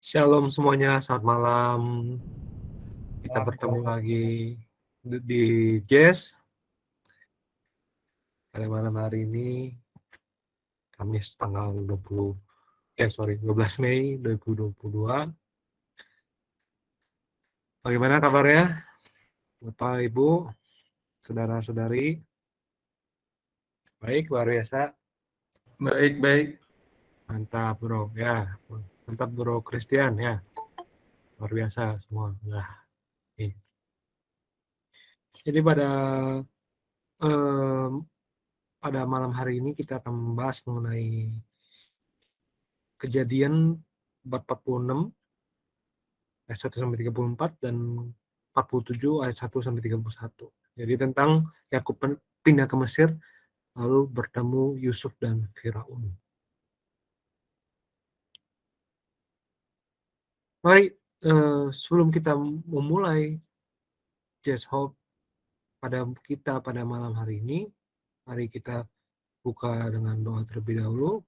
Shalom semuanya, selamat malam. Kita Malam, bertemu Bro. lagi di Jazz pada malam hari ini, Kamis tanggal 12 Mei 2022. Bagaimana kabarnya, Bapak, Ibu, saudara-saudari? Baik, luar biasa. Baik. Mantap, Bro. Ya, mantap, Bro Christian ya. Luar biasa semua. Nah, ini. Jadi pada malam hari ini kita akan membahas mengenai Kejadian bab 46 ayat 1 sampai 34 dan 47 ayat 1 sampai 31. Jadi tentang Yakub pindah ke Mesir lalu bertemu Yusuf dan Firaun. Mari sebelum kita memulai Jazz Hope pada malam hari ini, mari kita buka dengan doa terlebih dahulu.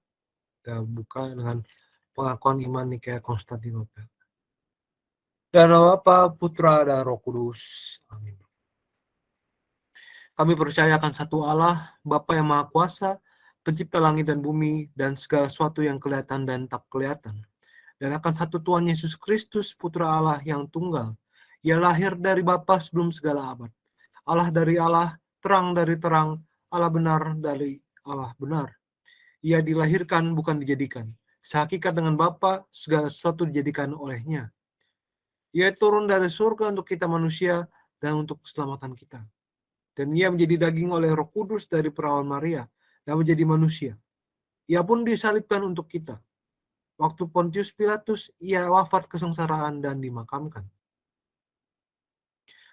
Kita buka dengan pengakuan iman Nikea Konstantinopel. Dan nama Bapa, Putra dan Roh Kudus. Amin. Kami percaya akan satu Allah, Bapa yang Maha Kuasa, pencipta langit dan bumi, dan segala sesuatu yang kelihatan dan tak kelihatan. Dan akan satu Tuhan Yesus Kristus, Putra Allah yang tunggal. Ia lahir dari Bapa sebelum segala abad. Allah dari Allah, terang dari terang, Allah benar dari Allah benar. Ia dilahirkan bukan dijadikan. Sehakikat dengan Bapa, segala sesuatu dijadikan olehnya. Ia turun dari surga untuk kita manusia dan untuk keselamatan kita. Dan ia menjadi daging oleh Roh Kudus dari perawan Maria dan menjadi manusia. Ia pun disalibkan untuk kita. Waktu Pontius Pilatus, ia wafat kesengsaraan dan dimakamkan.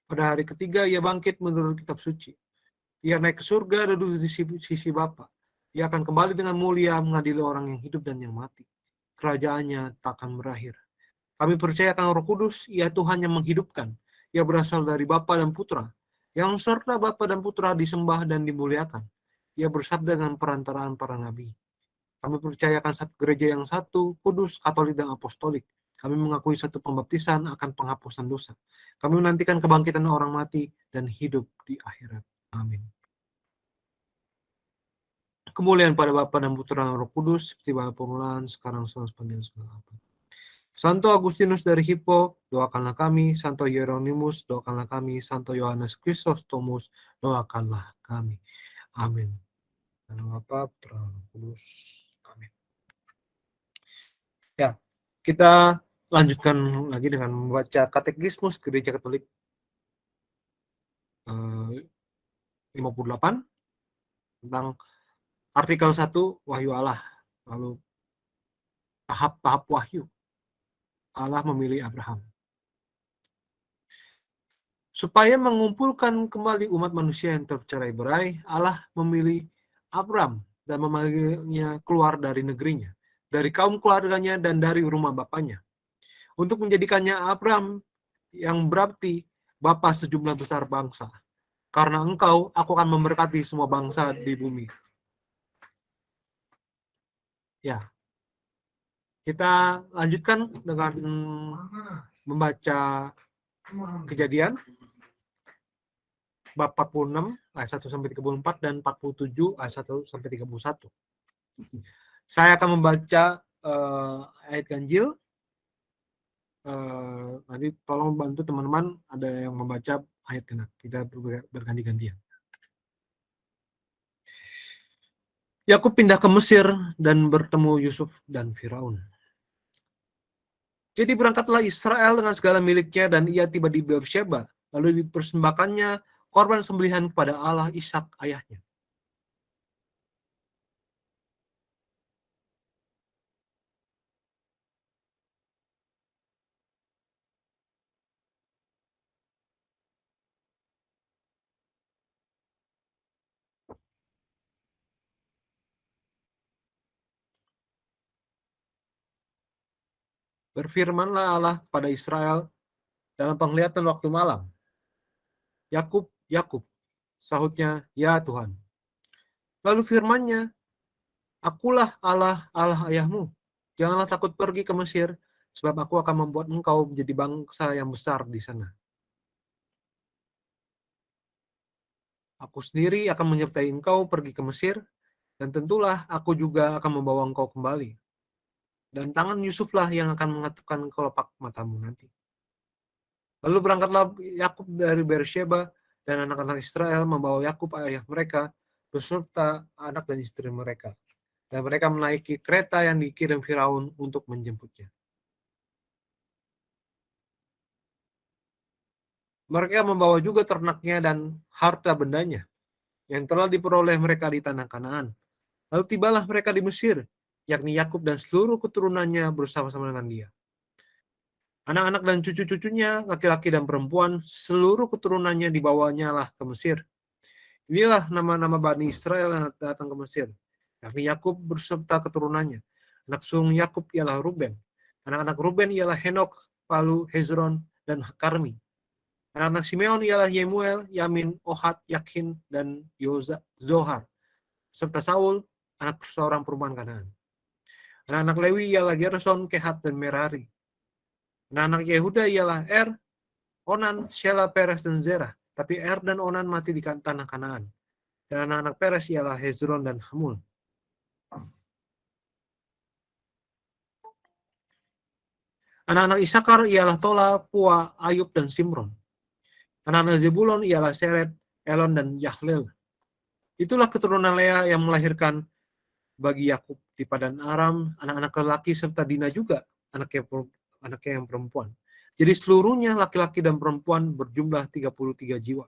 Pada hari ketiga, ia bangkit menurut kitab suci. Ia naik ke surga dan duduk di sisi Bapa. Ia akan kembali dengan mulia mengadili orang yang hidup dan yang mati. Kerajaannya tak akan berakhir. Kami percaya akan Roh Kudus, ia Tuhan yang menghidupkan. Ia berasal dari Bapa dan Putra, yang serta Bapa dan Putra disembah dan dimuliakan. Ia bersabda dengan perantaraan para nabi. Kami percaya akan satu gereja yang satu, kudus, katolik, dan apostolik. Kami mengakui satu pembaptisan akan penghapusan dosa. Kami menantikan kebangkitan orang mati dan hidup di akhirat. Amin. Kemuliaan pada Bapa dan Putra dan Roh Kudus, seperti pada permulaan, sekarang, selalu, sepanjang segala abad. Santo Agustinus dari Hippo, doakanlah kami. Santo Hieronymus, doakanlah kami. Santo Yohanes Chrysostomus, doakanlah kami. Amin. Nama Bapa, Putra, Roh Kudus. Amin. Ya, kita lanjutkan lagi dengan membaca Katekismus Gereja Katolik 58 tentang artikel 1 Wahyu Allah. Lalu tahap-tahap wahyu. Allah memilih Abraham. Supaya mengumpulkan kembali umat manusia yang tercerai-berai, Allah memilih Abram dan memanggilnya keluar dari negerinya, dari kaum keluarganya dan dari rumah bapaknya, untuk menjadikannya Abram yang berarti bapa sejumlah besar bangsa. Karena engkau, aku akan memberkati semua bangsa di bumi. Ya, kita lanjutkan dengan membaca Kejadian bab 46 ayat 1 sampai 34 dan 47 ayat 1 sampai 31. Saya akan membaca ayat ganjil. Nanti tolong bantu teman-teman ada yang membaca ayat genap. Kita berganti-gantian. Yakub pindah ke Mesir dan bertemu Yusuf dan Firaun. Jadi berangkatlah Israel dengan segala miliknya dan ia tiba di Beersheba. Lalu dipersembahkannya korban sembelihan kepada Allah Ishak ayahnya. Berfirmanlah Allah kepada Israel dalam penglihatan waktu malam. Yakub, Yakub, sahutnya, ya Tuhan. Lalu firman-Nya, akulah Allah, Allah ayahmu. Janganlah takut pergi ke Mesir sebab aku akan membuat engkau menjadi bangsa yang besar di sana. Aku sendiri akan menyertai engkau pergi ke Mesir, dan tentulah aku juga akan membawa engkau kembali. Dan tangan Yusuflah yang akan mengatupkan kelopak matamu nanti. Lalu berangkatlah Yakub dari Beersheba, dan anak-anak Israel membawa Yakub ayah mereka beserta anak dan istri mereka. Dan mereka menaiki kereta yang dikirim Firaun untuk menjemputnya. Mereka membawa juga ternaknya dan harta bendanya yang telah diperoleh mereka di tanah Kanaan. Lalu tibalah mereka di Mesir, yakni Yakub dan seluruh keturunannya bersama-sama dengan dia. Anak-anak dan cucu-cucunya, laki-laki dan perempuan, seluruh keturunannya dibawanya lah ke Mesir. Inilah nama-nama Bani Israel yang datang ke Mesir, yakni Yakub beserta keturunannya. Anak sulung Yakub ialah Ruben. Anak-anak Ruben ialah Henok, Palu, Hezron, dan Karmi. Anak-anak Simeon ialah Yemuel, Yamin, Ohad, Yakin, dan Zohar, serta Saul, anak seorang perempuan Kanaan. Anak-anak Lewi ialah Gerson, Kehat, dan Merari. Anak-anak Yehuda ialah Onan, Shela, Peres, dan Zerah. Tapi dan Onan mati di tanah Kanaan. Dan anak-anak Peres ialah Hezron dan Hamul. Anak-anak Isakar ialah Tola, Pua, Ayub, dan Simron. Anak-anak Zebulon ialah Seret, Elon, dan Yahlil. Itulah keturunan Lea yang melahirkan bagi Yakub di Padan Aram, anak-anak lelaki serta Dina juga, anaknya yang perempuan. Jadi seluruhnya laki-laki dan perempuan berjumlah 33 jiwa.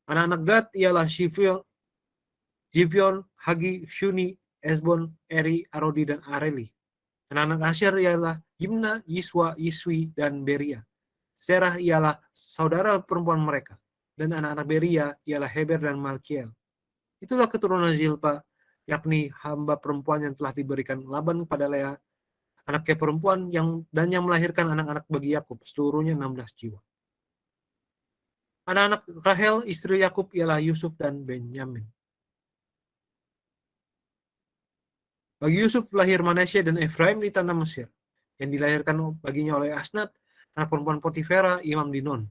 Anak-anak Gad ialah Zivion, Hagi, Shuni, Esbon, Eri, Arodi, dan Areli. Anak-anak Asher ialah Yimna, Yiswa, Yiswi, dan Beria. Serah ialah saudara perempuan mereka. Dan anak-anak Beria ialah Heber dan Malkiel. Itulah keturunan Zilpa, yakni hamba perempuan yang telah diberikan Laban kepada Lea, anaknya perempuan yang melahirkan anak-anak bagi Yakub, seluruhnya 16 jiwa. Anak-anak Rahel, istri Yakub ialah Yusuf dan Benyamin. Bagi Yusuf lahir Manasye dan Efraim di tanah Mesir, yang dilahirkan baginya oleh Asnat, anak perempuan Potifera, imam Dion.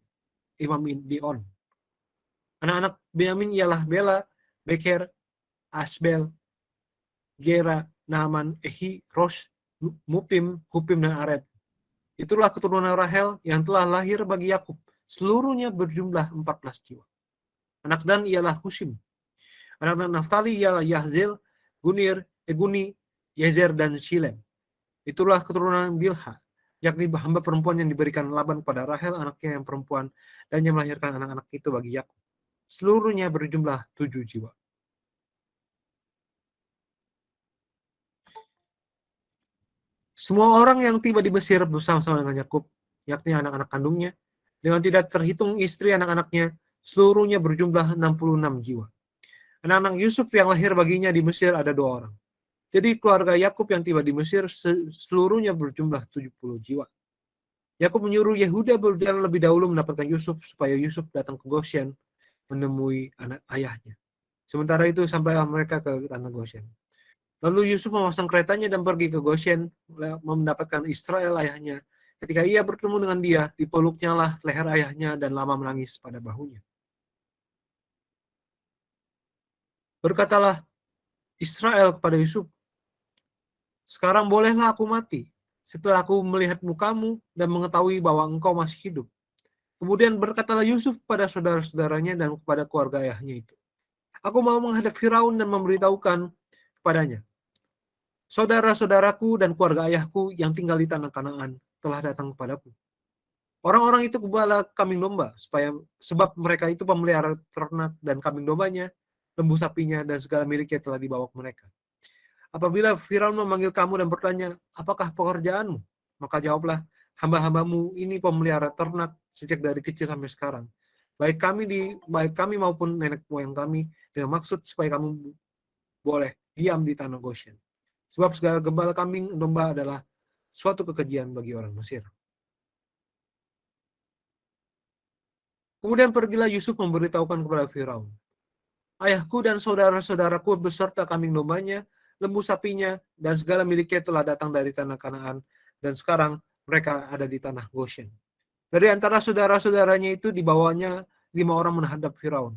Anak-anak Benyamin ialah Bela, Beker, Asbel, Gera, Naaman, Ehi, Ros, Mupim, Hupim, dan Ared. Itulah keturunan Rahel yang telah lahir bagi Yakub. Seluruhnya berjumlah 14 jiwa. Anak Dan ialah Husim. Anak Naftali ialah Yahzel, Guni, Yezer, dan Shilem. Itulah keturunan Bilha, yakni hamba perempuan yang diberikan Laban kepada Rahel, anaknya yang perempuan, dan yang melahirkan anak-anak itu bagi Yakub. Seluruhnya berjumlah 7 jiwa. Semua orang yang tiba di Mesir bersama-sama dengan Yakub, yakni anak-anak kandungnya, dengan tidak terhitung istri anak-anaknya, seluruhnya berjumlah 66 jiwa. Anak-anak Yusuf yang lahir baginya di Mesir ada 2 orang. Jadi keluarga Yakub yang tiba di Mesir seluruhnya berjumlah 70 jiwa. Yakub menyuruh Yehuda berjalan lebih dahulu mendapatkan Yusuf supaya Yusuf datang ke Goshen menemui anak ayahnya. Sementara itu sampailah mereka ke tanah Goshen. Lalu Yusuf memasang keretanya dan pergi ke Goshen mendapatkan Israel ayahnya. Ketika ia bertemu dengan dia, dipeluknya lah leher ayahnya dan lama menangis pada bahunya. Berkatalah Israel kepada Yusuf, "Sekarang bolehlah aku mati, setelah aku melihat mukamu dan mengetahui bahwa engkau masih hidup." Kemudian berkatalah Yusuf kepada saudara-saudaranya dan kepada keluarga ayahnya itu, "Aku mau menghadap Firaun dan memberitahukan kepadanya, saudara-saudaraku dan keluarga ayahku yang tinggal di tanah Kanaan telah datang kepadaku. Orang-orang itu gembala kambing domba, sebab mereka itu pemelihara ternak dan kambing dombanya, lembu sapinya, dan segala miliknya telah dibawa ke mereka. Apabila Firaun memanggil kamu dan bertanya, apakah pekerjaanmu? Maka jawablah, hamba-hambamu ini pemelihara ternak sejak dari kecil sampai sekarang. Baik kami maupun nenek moyang kami, dengan maksud supaya kamu boleh diam di tanah Goshen. Sebab segala gembala kambing domba adalah suatu kekejian bagi orang Mesir." Kemudian pergilah Yusuf memberitahukan kepada Firaun, "Ayahku dan saudara-saudaraku beserta kambing dombanya, lembu sapinya, dan segala miliknya telah datang dari tanah Kanaan, dan sekarang mereka ada di tanah Goshen. Dari antara saudara-saudaranya itu dibawanya 5 orang menghadap Firaun.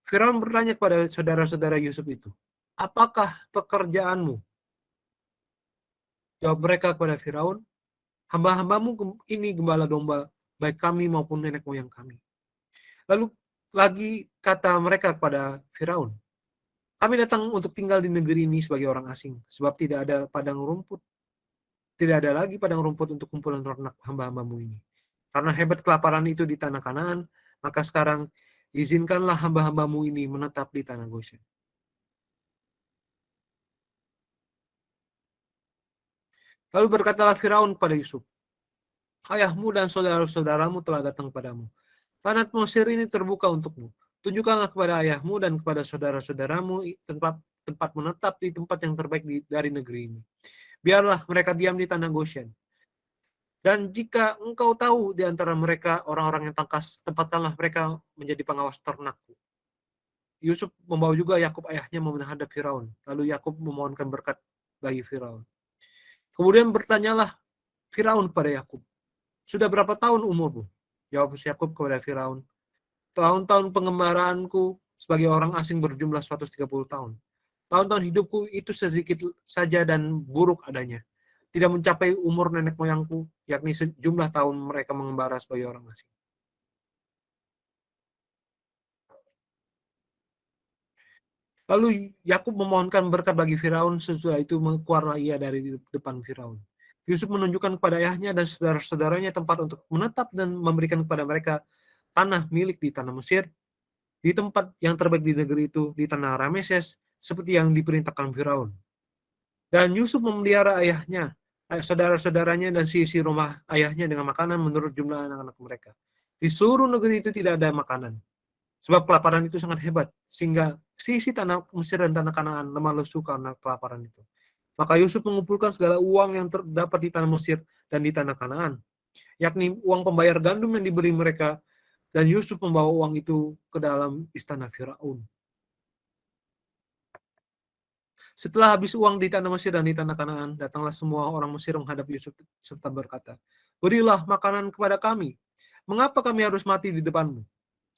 Firaun bertanya kepada saudara-saudara Yusuf itu, apakah pekerjaanmu? Jawab mereka kepada Firaun, hamba-hambamu ini gembala domba, baik kami maupun nenek moyang kami. Lalu lagi kata mereka kepada Firaun, kami datang untuk tinggal di negeri ini sebagai orang asing, sebab tidak ada lagi padang rumput untuk kumpulan ternak hamba-hambamu ini. Karena hebat kelaparan itu di tanah Kanaan, maka sekarang izinkanlah hamba-hambamu ini menetap di tanah Goshen. Lalu berkatalah Firaun kepada Yusuf, ayahmu dan saudara-saudaramu telah datang padamu. Tanah Mesir ini terbuka untukmu. Tunjukkanlah kepada ayahmu dan kepada saudara-saudaramu tempat menetap di tempat yang terbaik dari negeri ini. Biarlah mereka diam di tanah Goshen. Dan jika engkau tahu di antara mereka orang-orang yang tangkas, tempatkanlah mereka menjadi pengawas ternakku. Yusuf membawa juga Yakub ayahnya menghadap Firaun. Lalu Yakub memohonkan berkat bagi Firaun. Kemudian bertanyalah Firaun kepada Yakub, sudah berapa tahun umurmu? Jawab Yakub kepada Firaun, tahun-tahun pengembaraanku sebagai orang asing berjumlah 130 tahun. Tahun-tahun hidupku itu sedikit saja dan buruk adanya. Tidak mencapai umur nenek moyangku, yakni sejumlah tahun mereka mengembara sebagai orang asing. Lalu Yakub memohonkan berkat bagi Firaun, sesudah itu keluarlah ia dari depan Firaun. Yusuf menunjukkan kepada ayahnya dan saudara-saudaranya tempat untuk menetap dan memberikan kepada mereka tanah milik di tanah Mesir, di tempat yang terbaik di negeri itu, di tanah Rameses, seperti yang diperintahkan Firaun. Dan Yusuf memelihara ayahnya, saudara-saudaranya, dan seisi rumah ayahnya dengan makanan menurut jumlah anak-anak mereka. Di seluruh negeri itu tidak ada makanan, sebab kelaparan itu sangat hebat, sehingga seisi tanah Mesir dan tanah Kanaan lemah lesu karena kelaparan itu. Maka Yusuf mengumpulkan segala uang yang terdapat di tanah Mesir dan di tanah Kanaan, yakni uang pembayar gandum yang diberi mereka, dan Yusuf membawa uang itu ke dalam istana Firaun. Setelah habis uang di tanah Mesir dan di tanah Kanaan, datanglah semua orang Mesir menghadap Yusuf serta berkata, berilah makanan kepada kami. Mengapa kami harus mati di depanmu?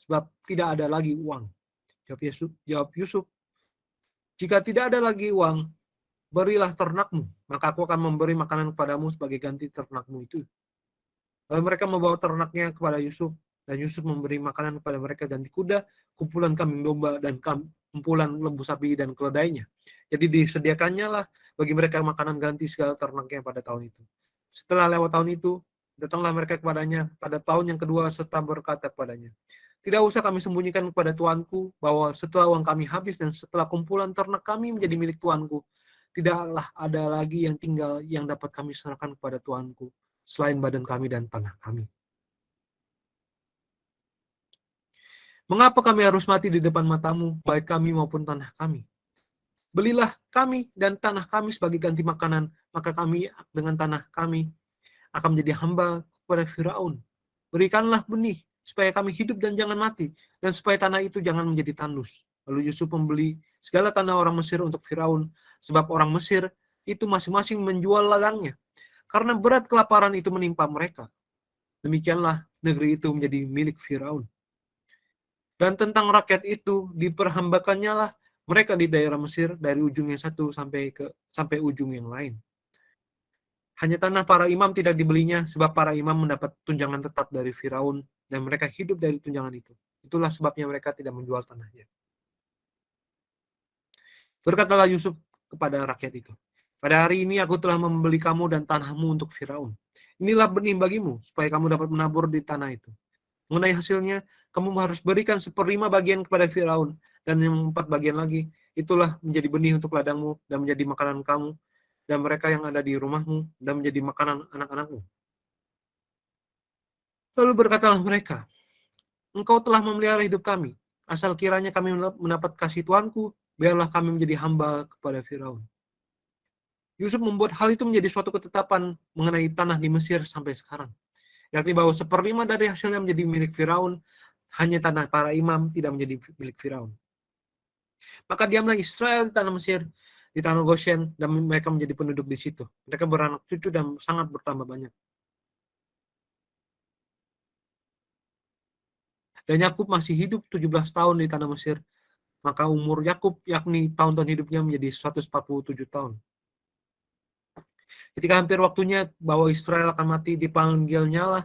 Sebab tidak ada lagi uang. Jawab Yusuf, jika tidak ada lagi uang, berilah ternakmu, maka aku akan memberi makanan kepadamu sebagai ganti ternakmu itu. Lalu mereka membawa ternaknya kepada Yusuf, dan Yusuf memberi makanan kepada mereka ganti kuda, kumpulan kambing domba, dan kumpulan lembu sapi dan keledainya. Jadi disediakannya lah bagi mereka makanan ganti segala ternaknya pada tahun itu. Setelah lewat tahun itu, datanglah mereka kepadanya pada tahun yang kedua serta berkata kepadanya, tidak usah kami sembunyikan kepada tuanku bahwa setelah uang kami habis dan setelah kumpulan ternak kami menjadi milik tuanku, tidaklah ada lagi yang tinggal yang dapat kami serahkan kepada tuanku selain badan kami dan tanah kami. Mengapa kami harus mati di depan matamu, baik kami maupun tanah kami? Belilah kami dan tanah kami sebagai ganti makanan, maka kami dengan tanah kami akan menjadi hamba kepada Firaun. Berikanlah benih, supaya kami hidup dan jangan mati, dan supaya tanah itu jangan menjadi tandus. Lalu Yusuf membeli segala tanah orang Mesir untuk Firaun, sebab orang Mesir itu masing-masing menjual ladangnya, karena berat kelaparan itu menimpa mereka. Demikianlah negeri itu menjadi milik Firaun. Dan tentang rakyat itu, diperhambakannya lah mereka di daerah Mesir dari ujung yang satu sampai ujung yang lain. Hanya tanah para imam tidak dibelinya, sebab para imam mendapat tunjangan tetap dari Firaun, dan mereka hidup dari tunjangan itu. Itulah sebabnya mereka tidak menjual tanahnya. Berkatalah Yusuf kepada rakyat itu, pada hari ini aku telah membeli kamu dan tanahmu untuk Firaun. Inilah benih bagimu, supaya kamu dapat menabur di tanah itu. Mengenai hasilnya, kamu harus berikan 1/5 bagian kepada Firaun, dan yang 4 bagian lagi, itulah menjadi benih untuk ladangmu, dan menjadi makanan kamu, dan mereka yang ada di rumahmu, dan menjadi makanan anak-anakmu. Lalu berkatalah mereka, engkau telah memelihara hidup kami, asal kiranya kami mendapat kasih Tuanku, biarlah kami menjadi hamba kepada Firaun. Yusuf membuat hal itu menjadi suatu ketetapan mengenai tanah di Mesir sampai sekarang, yakni bahwa 1/5 dari hasilnya menjadi milik Firaun, hanya tanah para imam tidak menjadi milik Firaun. Maka diamlah Israel di tanah Mesir di tanah Goshen dan mereka menjadi penduduk di situ. Mereka beranak cucu dan sangat bertambah banyak. Dan Yakub masih hidup 17 tahun di tanah Mesir. Maka umur Yakub yakni tahun-tahun hidupnya menjadi 147 tahun. Ketika hampir waktunya bahwa Israel akan mati, dipanggilnya lah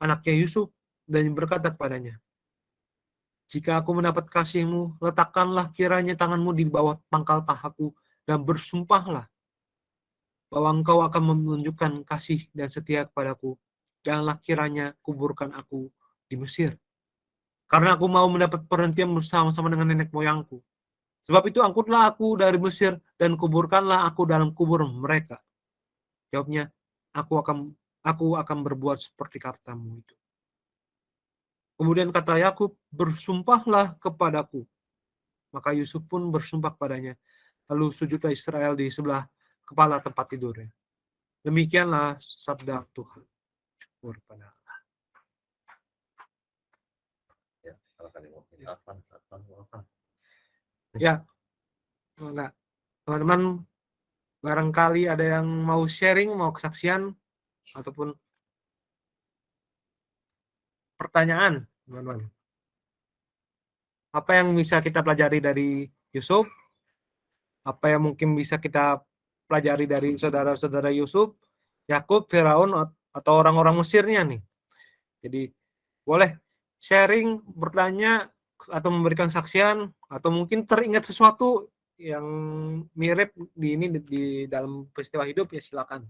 anaknya Yusuf dan berkata kepadanya, "Jika aku mendapat kasihmu, letakkanlah kiranya tanganmu di bawah pangkal pahaku dan bersumpahlah bahwa engkau akan menunjukkan kasih dan setia kepadaku. Janganlah kiranya kuburkan aku di Mesir. Karena aku mau mendapat perhentian bersama-sama dengan nenek moyangku. Sebab itu angkutlah aku dari Mesir dan kuburkanlah aku dalam kubur mereka." Jawabnya, aku akan berbuat seperti katamu itu. Kemudian kata Yakub, "Bersumpahlah kepadaku." Maka Yusuf pun bersumpah padanya. Lalu sujudlah Israel di sebelah kepala tempat tidurnya. Demikianlah sabda Tuhan. Syukur pada Allah. Ya, enggak. Teman-teman, barangkali ada yang mau sharing, mau kesaksian, ataupun pertanyaan, teman-teman. Apa yang bisa kita pelajari dari Yusuf? Apa yang mungkin bisa kita pelajari dari saudara-saudara Yusuf, Yakub, Firaun, atau orang-orang Mesirnya nih? Jadi boleh sharing, bertanya, atau memberikan saksian, atau mungkin teringat sesuatu yang mirip di dalam peristiwa hidup, ya silakan.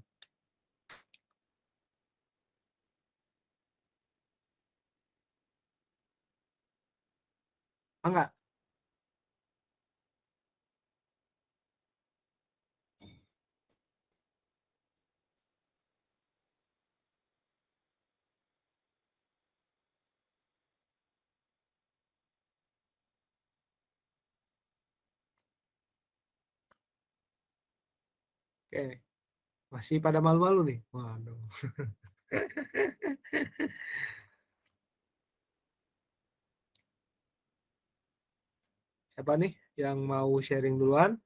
Enggak? Oke, masih pada malu-malu nih. Waduh. Siapa nih yang mau sharing duluan?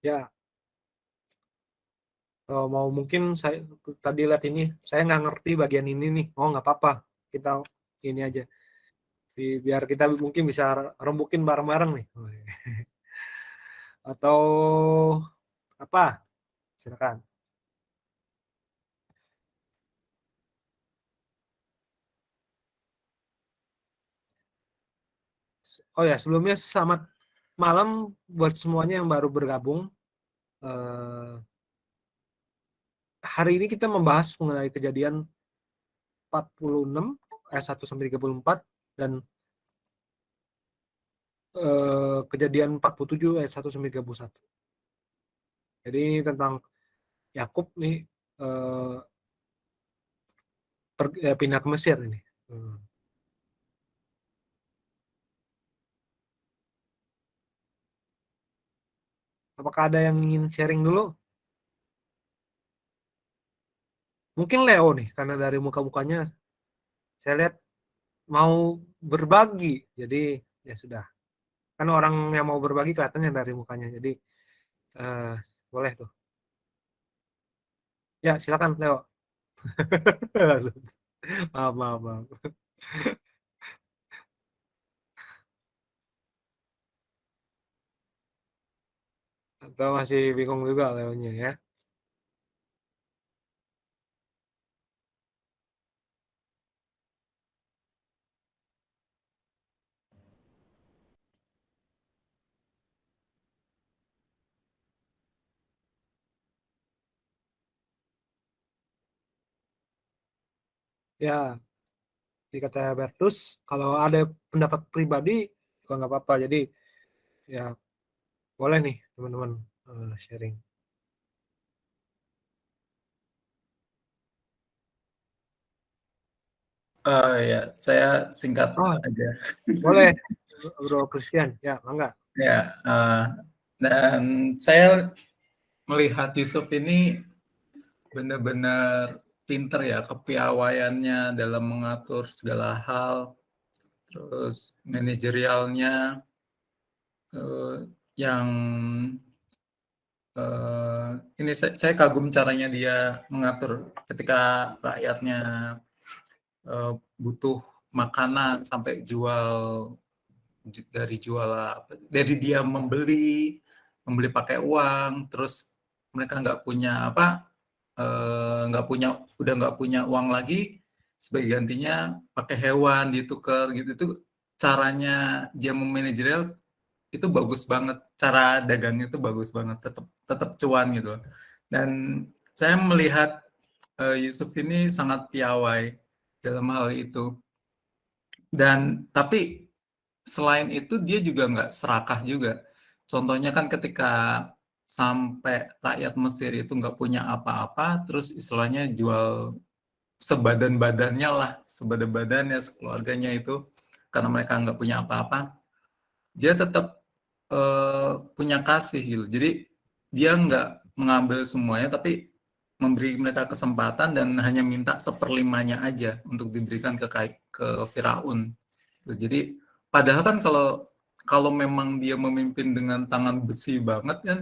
Ya, kalau mau mungkin saya tadi lihat ini, saya nggak ngerti bagian ini nih. Oh, nggak apa-apa, kita ini aja. Biar kita mungkin bisa rembukin bareng-bareng nih. Atau apa? Silakan. Oh ya, sebelumnya selamat malam buat semuanya yang baru bergabung. Eh, Hari ini kita membahas mengenai kejadian 46 ayat 1 sampai 34 dan kejadian 47 ayat 1 sampai 31. Jadi ini tentang Yakub nih pindah ke Mesir ini. Apakah ada yang ingin sharing dulu? Mungkin Leo nih, karena dari muka-mukanya saya lihat mau berbagi. Jadi ya sudah. Kan orang yang mau berbagi kelihatannya dari mukanya. Jadi eh, boleh tuh. Ya, silakan Leo. Maaf, maaf, maaf. Atau masih bingung juga Leonya ya. Ya, dikata Bertus, kalau ada pendapat pribadi juga nggak apa-apa. Jadi ya boleh nih teman-teman sharing. Ya, saya singkat Oh, aja. boleh, Bro Christian. Ya, enggak. Ya, dan saya melihat Yusuf ini benar-benar pinter ya, kepiawaiannya dalam mengatur segala hal, terus manajerialnya, yang ini saya kagum caranya dia mengatur ketika rakyatnya butuh makanan sampai dari dia membeli pakai uang, terus mereka udah nggak punya uang lagi, sebagai gantinya pakai hewan ditukar gitu. Itu caranya dia memanajerial itu bagus banget, cara dagangnya itu bagus banget, tetap tetap cuan gitu. Dan saya melihat Yusuf ini sangat piawai dalam hal itu. Dan tapi selain itu dia juga nggak serakah juga. Contohnya kan ketika sampai rakyat Mesir itu nggak punya apa-apa, terus istilahnya jual sebadan-badannya lah, sebadan-badannya, sekeluarganya itu, karena mereka nggak punya apa-apa, dia tetap punya kasih gitu. Jadi dia nggak mengambil semuanya, tapi memberi mereka kesempatan dan hanya minta seperlimanya aja untuk diberikan ke Firaun. Jadi padahal kan kalau kalau memang dia memimpin dengan tangan besi banget kan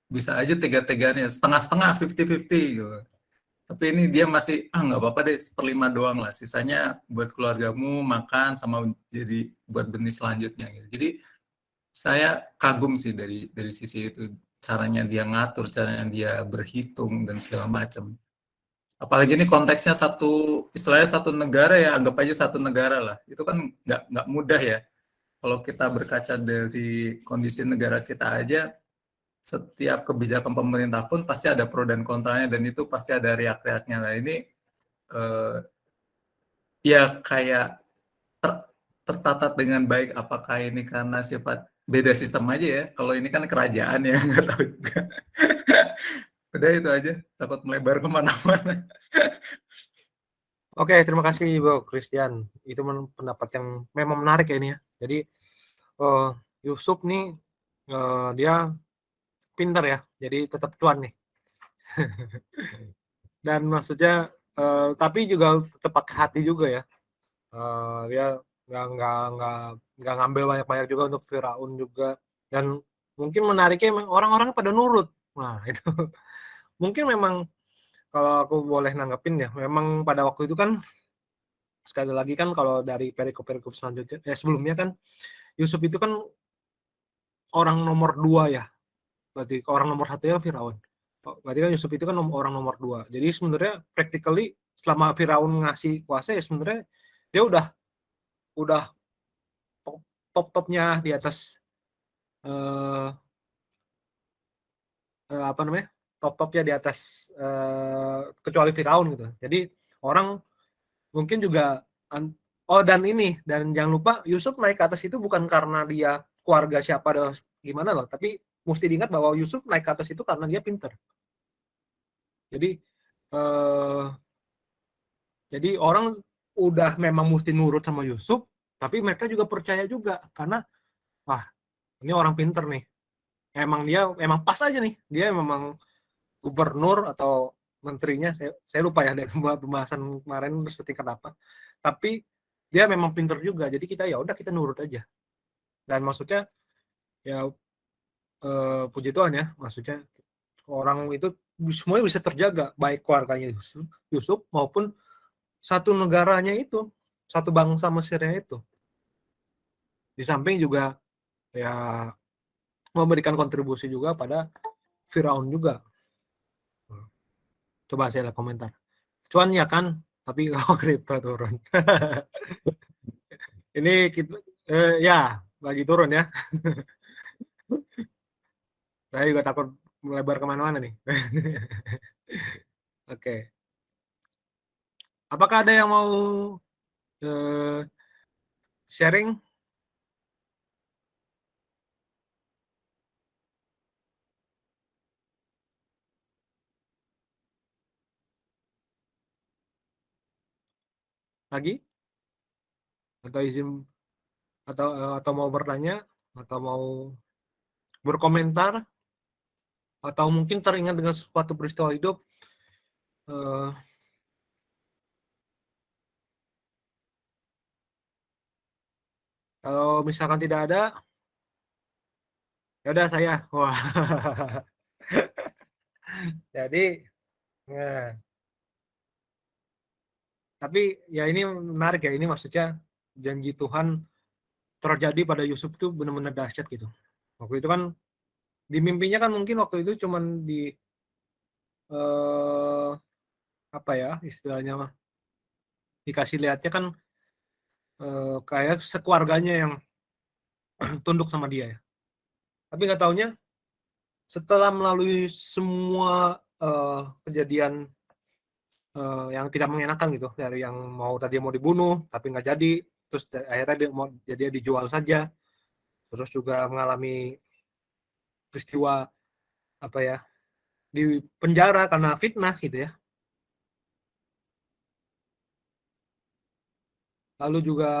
bisa aja tega-teganya setengah-setengah 50-50 gitu. Tapi ini dia masih nggak apa-apa deh seperlima doang lah, sisanya buat keluargamu makan sama jadi buat benih selanjutnya gitu. Jadi saya kagum sih dari sisi itu, caranya dia ngatur, caranya dia berhitung dan segala macam. Apalagi ini konteksnya istilahnya satu negara ya, anggap aja satu negara lah. Itu kan nggak mudah ya. Kalau kita berkaca dari kondisi negara kita aja, setiap kebijakan pemerintah pun pasti ada pro dan kontranya dan itu pasti ada riak-riaknya. Nah ini eh, ya kayak ter- tertata dengan baik. Apakah ini karena sifat beda sistem aja ya? Kalau ini kan kerajaan ya, nggak tahu juga. Udah itu aja, takut melebar kemana-mana. Oke, terima kasih Bro Christian. Itu pendapat yang memang menarik ya ini ya. Jadi Yusuf nih dia pintar ya, jadi tetap cuan nih. Dan maksudnya tapi juga tetap pakai hati juga ya. Dia nggak ngambil banyak-banyak juga untuk Firaun juga. Dan mungkin menariknya memang orang-orang pada nurut. Nah itu mungkin memang kalau aku boleh nanggepin ya, memang pada waktu itu kan sekali lagi kan kalau dari perikop-perikop selanjutnya sebelumnya kan Yusuf itu kan orang nomor 2 ya. Berarti orang nomor 1 ya Firaun. Berarti kan Yusuf itu kan orang nomor 2. Jadi sebenarnya practically selama Firaun ngasih kuasa ya sebenarnya dia udah top-topnya di atas eh, apa namanya? Top-topnya di atas kecuali Firaun gitu. Jadi orang mungkin juga oh dan jangan lupa Yusuf naik ke atas itu bukan karena dia keluarga siapa atau gimana loh, tapi mesti diingat bahwa Yusuf naik ke atas itu karena dia pinter. Jadi eh, jadi orang udah memang mesti nurut sama Yusuf, tapi mereka juga percaya juga karena wah ini orang pinter nih. Emang pas aja nih, dia memang gubernur atau menterinya, saya lupa ya dari pembahasan kemarin setingkat apa. Tapi dia memang pinter juga, jadi kita ya udah kita nurut aja. Dan maksudnya ya puji Tuhan ya, maksudnya orang itu semuanya bisa terjaga, baik keluarganya Yusuf maupun satu negaranya itu, satu bangsa Mesirnya itu. Di samping juga ya memberikan kontribusi juga pada Firaun juga. Coba saya lihat komentar. Cuan ya kan, tapi kalau kripto turun. Ini kita, ya lagi turun ya. Saya juga takut melebar kemana-mana nih. Oke. Apakah ada yang mau eh, sharing lagi? Atau izin atau mau bertanya atau mau berkomentar? Atau mungkin teringat dengan suatu peristiwa hidup, eh, kalau misalkan tidak ada, ya udah saya. Wah. Jadi, ya. Tapi ya ini menarik ya, ini maksudnya janji Tuhan terjadi pada Yusuf itu benar-benar dahsyat gitu. Waktu itu kan di mimpinya kan mungkin waktu itu cuman di eh, apa ya istilahnya mah, dikasih lihatnya kan kayak sekeluarganya yang tunduk sama dia ya. Tapi nggak taunya setelah melalui semua kejadian yang tidak mengenakan gitu, dari yang tadi mau dibunuh tapi nggak jadi, terus akhirnya dia dijual saja, terus juga mengalami peristiwa apa ya, di penjara karena fitnah gitu ya. Lalu juga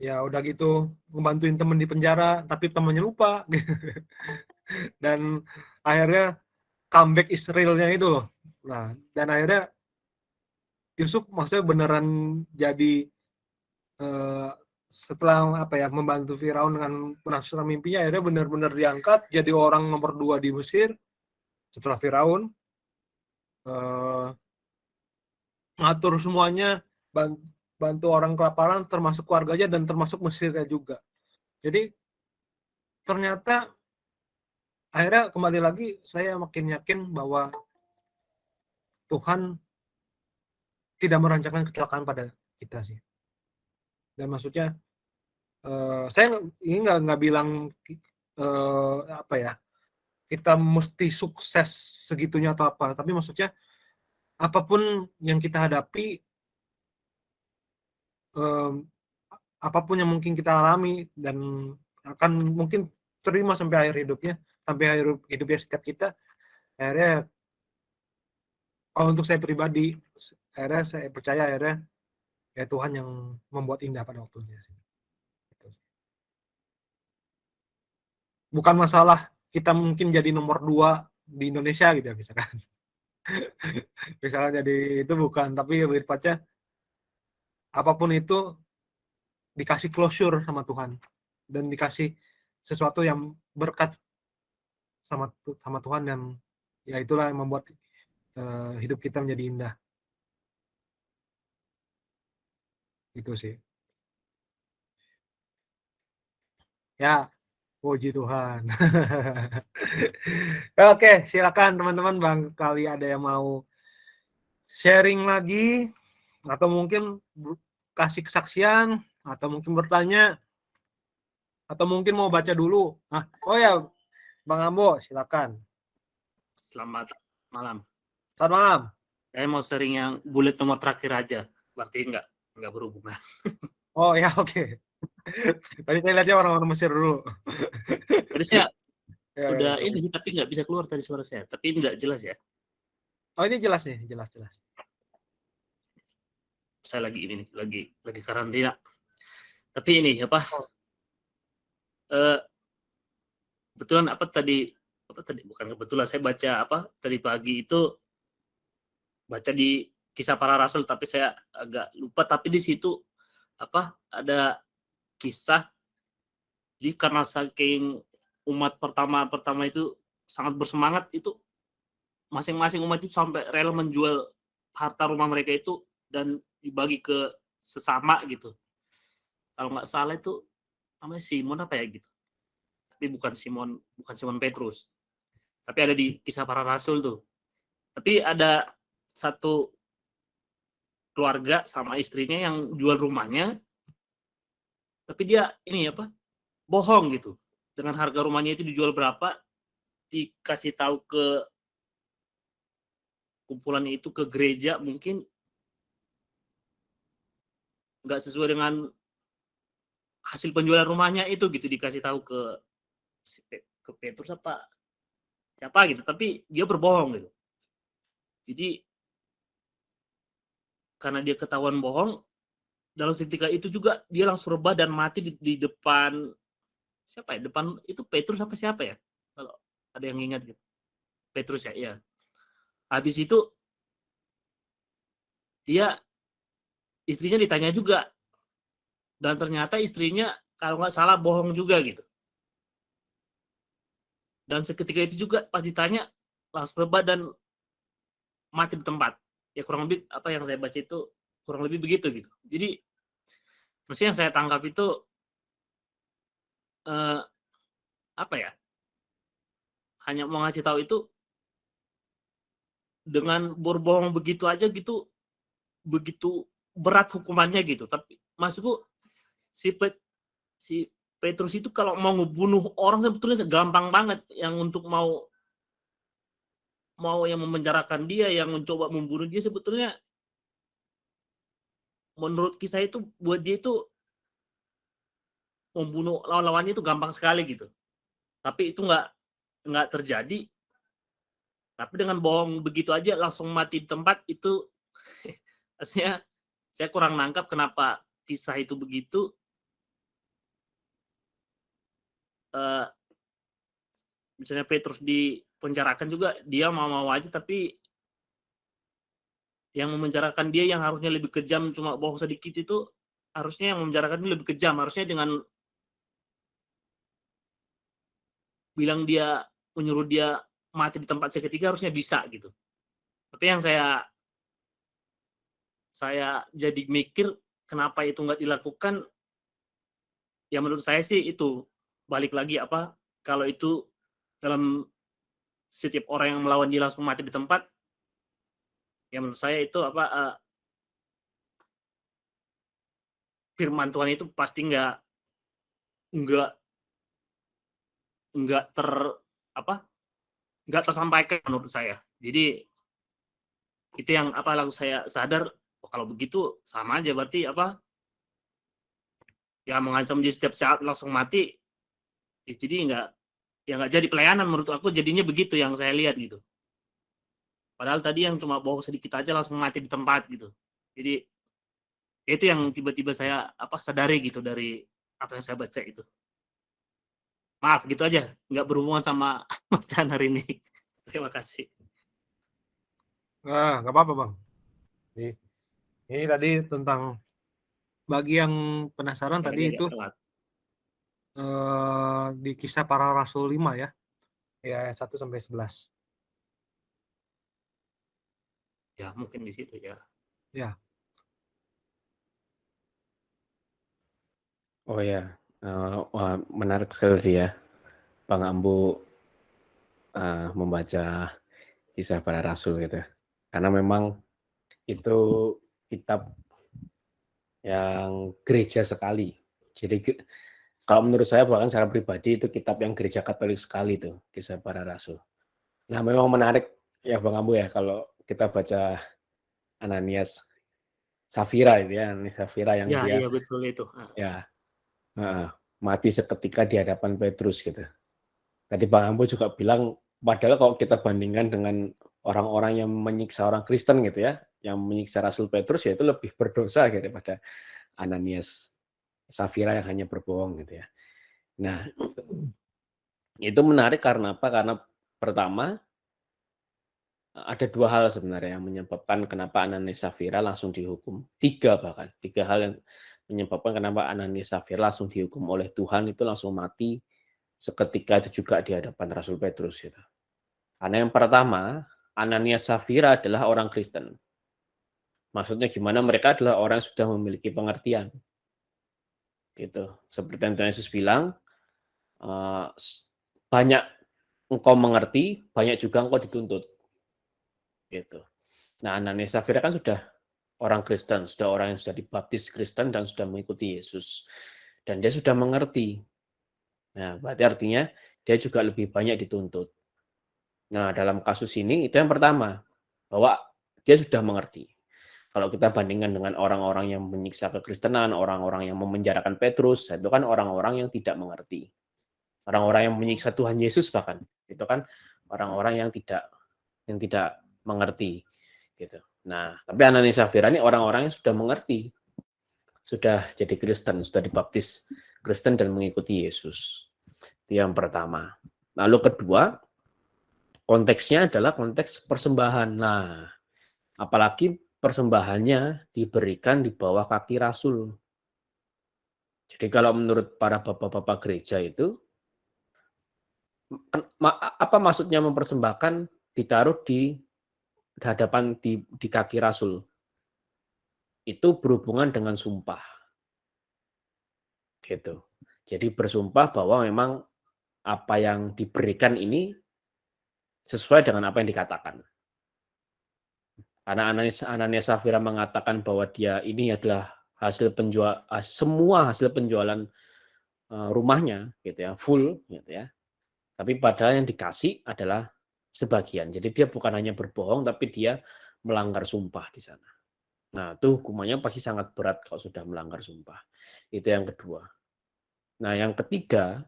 ya udah gitu ngebantuin temen di penjara tapi temennya lupa. Dan akhirnya comeback Israelnya itu loh. Nah, dan akhirnya Yusuf maksudnya beneran jadi eh, setelah apa ya membantu Firaun dengan penafsiran mimpinya, akhirnya benar-benar diangkat jadi orang nomor 2 di Mesir setelah Firaun, eh, ngatur semuanya, bantu orang kelaparan termasuk keluarganya dan termasuk Mesirnya juga. Jadi ternyata akhirnya kembali lagi saya makin yakin bahwa Tuhan tidak merancangkan kecelakaan pada kita sih. Dan maksudnya saya ini nggak bilang apa ya kita mesti sukses segitunya atau apa, tapi maksudnya apapun yang kita hadapi, eh, apapun yang mungkin kita alami dan akan mungkin terima sampai akhir hidupnya, sampai akhir hidupnya setiap kita, akhirnya untuk saya pribadi, akhirnya saya percaya akhirnya ya Tuhan yang membuat indah pada waktunya sih. Gitu. Bukan masalah kita mungkin jadi nomor 2 di Indonesia gitu ya misalkan. Misalnya jadi itu bukan, tapi berikutnya apapun itu dikasih closure sama Tuhan dan dikasih sesuatu yang berkat sama sama Tuhan, dan ya itulah yang membuat hidup kita menjadi indah. Itu sih. Ya, puji Tuhan. Oke, silakan teman-teman, bang kali ada yang mau sharing lagi atau mungkin kasih kesaksian atau mungkin bertanya atau mungkin mau baca dulu. Oh ya, Bang Ambo, silakan. Selamat malam. Selamat malam. Saya mau sering yang bullet nomor terakhir aja. Berarti nggak berhubungan. Oh ya, oke. Tadi saya lihatnya orang-orang Mesir dulu. Tadi saya Ya, udah ya. ini tapi nggak bisa keluar tadi suara saya. Tapi nggak jelas ya. Oh ini jelas nih, jelas. Saya lagi ini lagi karantina. Tapi ini apa? Kebetulan apa tadi bukan kebetulan saya baca apa tadi pagi itu baca di Kisah Para Rasul, tapi saya agak lupa, tapi di situ apa ada kisah, jadi karena saking umat pertama itu sangat bersemangat, itu masing-masing umat itu sampai rela menjual harta rumah mereka itu dan dibagi ke sesama gitu. Kalau nggak salah itu namanya Simon apa ya gitu. Tapi bukan Simon Petrus. Tapi ada di Kisah Para Rasul tuh. Tapi ada satu keluarga sama istrinya yang jual rumahnya, tapi dia ini apa? Bohong gitu. Dengan harga rumahnya itu dijual berapa, dikasih tahu ke kumpulan itu, ke gereja, mungkin nggak sesuai dengan hasil penjualan rumahnya itu gitu, dikasih tahu ke Petrus apa siapa gitu, tapi dia berbohong gitu. Jadi karena dia ketahuan bohong, dalam seketika itu juga dia langsung rebah dan mati di depan siapa ya, depan itu Petrus apa siapa ya, kalau ada yang ingat gitu. Petrus ya. Habis itu dia istrinya ditanya juga, dan ternyata istrinya kalau nggak salah bohong juga gitu. Dan seketika itu juga pas ditanya langsung rebah dan mati di tempat. Ya kurang lebih apa yang saya baca itu kurang lebih begitu gitu. Jadi maksudnya yang saya tangkap itu apa ya? Hanya mau ngasih tahu itu dengan berbohong begitu aja gitu, begitu berat hukumannya gitu. Tapi maksudku si Petrus itu kalau mau ngebunuh orang sebetulnya gampang banget, yang untuk mau yang memenjarakan dia, yang mencoba membunuh dia, sebetulnya menurut kisah itu buat dia itu membunuh lawan-lawannya itu gampang sekali gitu. Tapi itu nggak terjadi. Tapi dengan bohong begitu aja langsung mati di tempat itu artinya saya kurang nangkap kenapa kisah itu begitu. Misalnya Petrus dipenjarakan juga dia mau-mau aja, tapi yang memenjarakan dia yang harusnya lebih kejam cuma bohong sedikit itu harusnya yang memenjarakan dia lebih kejam. Harusnya dengan bilang dia menyuruh dia mati di tempat seketika harusnya bisa gitu. Tapi yang saya jadi mikir kenapa itu nggak dilakukan, ya menurut saya sih itu balik lagi apa, kalau itu dalam setiap orang yang melawan dia langsung mati di tempat, ya menurut saya itu apa, firman Tuhan itu pasti nggak nggak tersampaikan menurut saya. Jadi itu yang apa lalu saya sadar, oh, kalau begitu sama aja berarti apa, ya mengancam dia setiap saat langsung mati, ya jadi nggak jadi pelayanan menurut aku, jadinya begitu yang saya lihat gitu. Padahal tadi yang cuma bohong sedikit aja langsung mati di tempat gitu. Jadi itu yang tiba-tiba saya apa sadari gitu dari apa yang saya baca itu. Maaf gitu aja, nggak berhubungan sama bacaan hari ini. Terima kasih. Nggak apa-apa Bang. Ini tadi tentang, bagi yang penasaran Yang tadi agak itu telat. di Kisah Para Rasul 5 ya, ayat 1-11. Ya mungkin di situ ya. Ya, Oh ya, wah, menarik sekali sih ya, Bang Ambu membaca Kisah Para Rasul gitu. Karena memang itu kitab yang gereja sekali. Jadi kalau menurut saya bahkan secara pribadi itu kitab yang gereja Katolik sekali tuh, Kisah Para Rasul. Nah memang menarik ya Bang Ambu ya kalau kita baca Ananias Safira itu ya, Ananias Safira yang Ya, dia iya betul itu. ya mati seketika di hadapan Petrus gitu. Tadi Bang Ambo juga bilang, padahal kalau kita bandingkan dengan orang-orang yang menyiksa orang Kristen gitu ya, yang menyiksa Rasul Petrus, ya itu lebih berdosa gitu daripada Ananias Safira yang hanya berbohong gitu ya. Nah, itu menarik karena apa? Karena pertama, ada dua hal sebenarnya yang menyebabkan kenapa Ananias Safira langsung dihukum. Tiga hal yang menyebabkan kenapa Ananias Safira langsung dihukum oleh Tuhan itu langsung mati seketika itu juga di hadapan Rasul Petrus gitu. Karena yang pertama, Ananias Safira adalah orang Kristen. Maksudnya gimana? Mereka adalah orang yang sudah memiliki pengertian. Gitu. Seperti yang Tuhan Yesus bilang, banyak engkau mengerti, banyak juga engkau dituntut. Gitu. Nah, Ananias Safira kan sudah orang Kristen, sudah orang yang sudah dibaptis Kristen dan sudah mengikuti Yesus. Dan dia sudah mengerti. Nah, berarti artinya dia juga lebih banyak dituntut. Nah, dalam kasus ini itu yang pertama, bahwa dia sudah mengerti. Kalau kita bandingkan dengan orang-orang yang menyiksa kekristenan, orang-orang yang memenjarakan Petrus, itu kan orang-orang yang tidak mengerti. Orang-orang yang menyiksa Tuhan Yesus bahkan, itu kan orang-orang yang tidak mengerti gitu. Nah, tapi Ananias Safira ini orang-orang yang sudah mengerti. Sudah jadi Kristen, sudah dibaptis Kristen dan mengikuti Yesus. Itu yang pertama. Lalu kedua, konteksnya adalah konteks persembahan. Nah, apalagi persembahannya diberikan di bawah kaki rasul. Jadi kalau menurut para bapak-bapak gereja itu, apa maksudnya mempersembahkan ditaruh di hadapan di kaki rasul? Itu berhubungan dengan sumpah. Gitu. Jadi bersumpah bahwa memang apa yang diberikan ini sesuai dengan apa yang dikatakan. Karena Anania Safira mengatakan bahwa dia ini adalah semua hasil penjualan rumahnya, gitu ya, full, gitu ya. Tapi padahal yang dikasih adalah sebagian. Jadi dia bukan hanya berbohong, tapi dia melanggar sumpah di sana. Nah, itu hukumannya pasti sangat berat kalau sudah melanggar sumpah. Itu yang kedua. Nah, yang ketiga,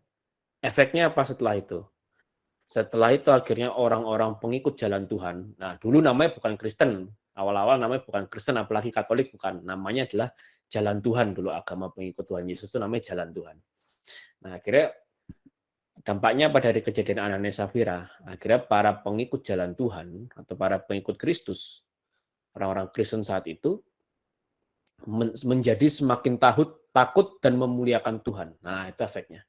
efeknya apa setelah itu? Setelah itu akhirnya orang-orang pengikut jalan Tuhan, nah dulu namanya bukan Kristen, awal-awal namanya bukan Kristen, apalagi Katolik bukan, namanya adalah jalan Tuhan dulu, agama pengikut Tuhan Yesus itu namanya jalan Tuhan. Nah akhirnya dampaknya pada dari kejadian Anania Safira, akhirnya para pengikut jalan Tuhan atau para pengikut Kristus, orang-orang Kristen saat itu menjadi semakin takut dan memuliakan Tuhan. Nah itu efeknya.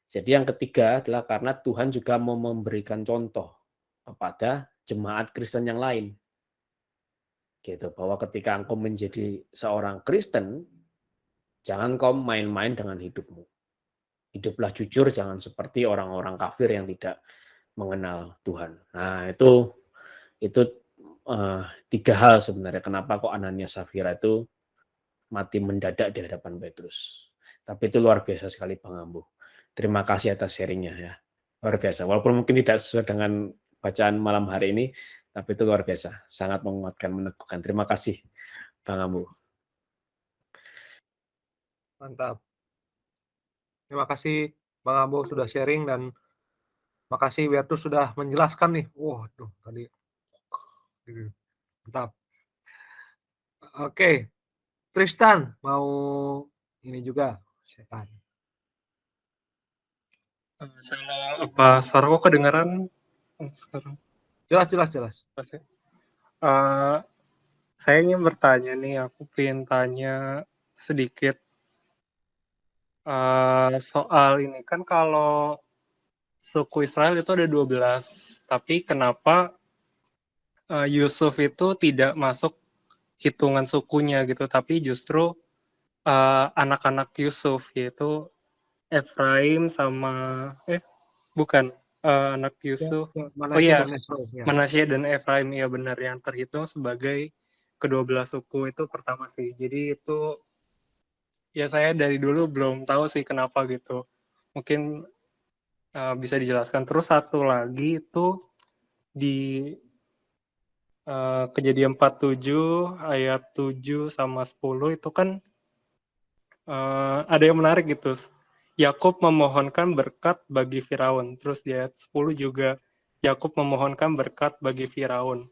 Jadi yang ketiga adalah karena Tuhan juga mau memberikan contoh kepada jemaat Kristen yang lain. Gitu, bahwa ketika engkau menjadi seorang Kristen, jangan kau main-main dengan hidupmu. Hiduplah jujur, jangan seperti orang-orang kafir yang tidak mengenal Tuhan. Nah, itu tiga hal sebenarnya kenapa kok Anania Safira itu mati mendadak di hadapan Petrus. Tapi itu luar biasa sekali Bang Ambo. Terima kasih atas sharingnya ya. Luar biasa. Walaupun mungkin tidak sesuai dengan bacaan malam hari ini, tapi itu luar biasa. Sangat menguatkan, meneguhkan. Terima kasih Bang Ambo. Mantap. Terima kasih Bang Ambo sudah sharing dan makasih Bertus sudah menjelaskan nih. Waduh, tadi mantap. Oke, Tristan mau ini juga setan. Apa suaraku kedengaran sekarang? Jelas. Oke. Saya ingin bertanya nih, aku pengen tanya sedikit soal ini. Kan kalau suku Israel itu ada 12, tapi kenapa Yusuf itu tidak masuk hitungan sukunya gitu, tapi justru anak-anak Yusuf yaitu Efraim sama anak Yusuf. Manasye dan Efraim, ya benar, yang terhitung sebagai kedua suku itu pertama sih. Jadi itu ya saya dari dulu belum tahu sih kenapa gitu. Mungkin bisa dijelaskan. Terus satu lagi itu di Kejadian 47 ayat 7 sama 10 itu kan ada yang menarik gitu. Yakub memohonkan berkat bagi Firaun. Terus di ayat 10 juga Yakub memohonkan berkat bagi Firaun.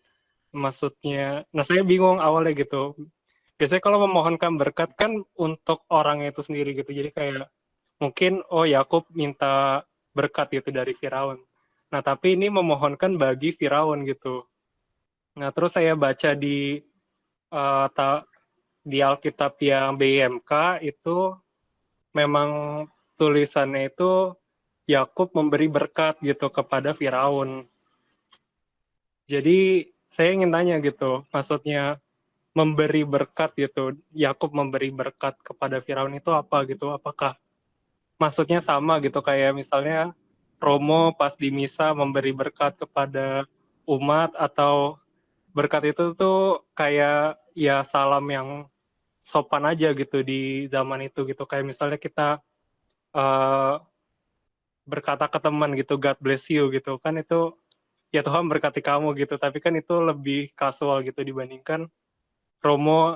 Maksudnya, nah saya bingung awalnya gitu. Biasanya kalau memohonkan berkat kan untuk orang itu sendiri gitu. Jadi kayak mungkin Yakub minta berkat gitu dari Firaun. Nah tapi ini memohonkan bagi Firaun gitu. Nah terus saya baca di Alkitab yang BIMK itu memang tulisannya itu Yakub memberi berkat gitu kepada Firaun. Jadi saya ingin tanya gitu, maksudnya memberi berkat gitu, Yakub memberi berkat kepada Firaun itu apa gitu? Apakah maksudnya sama gitu kayak misalnya Romo pas di misa memberi berkat kepada umat, atau berkat itu tuh kayak ya salam yang sopan aja gitu di zaman itu gitu, kayak misalnya kita berkata ke teman gitu, God bless you gitu, kan itu ya Tuhan berkati kamu gitu, tapi kan itu lebih kasual gitu dibandingkan Romo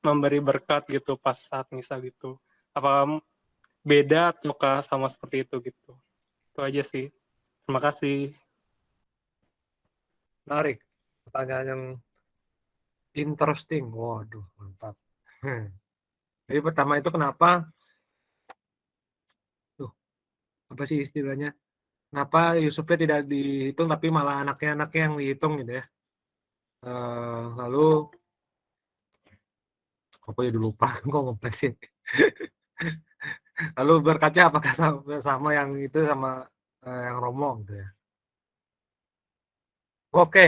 memberi berkat gitu pas saat misa gitu. Apa beda ataukah sama seperti itu gitu? Itu aja sih. Terima kasih. Menarik. Pertanyaan yang interesting. Waduh, mantap. Jadi pertama itu kenapa? Apa sih istilahnya? Kenapa Yusufnya tidak dihitung tapi malah anaknya yang dihitung gitu ya. Lalu apa ya lupa kok kompleks sih. Lalu berkaca apakah sama yang itu sama yang Romo gitu ya. Oke.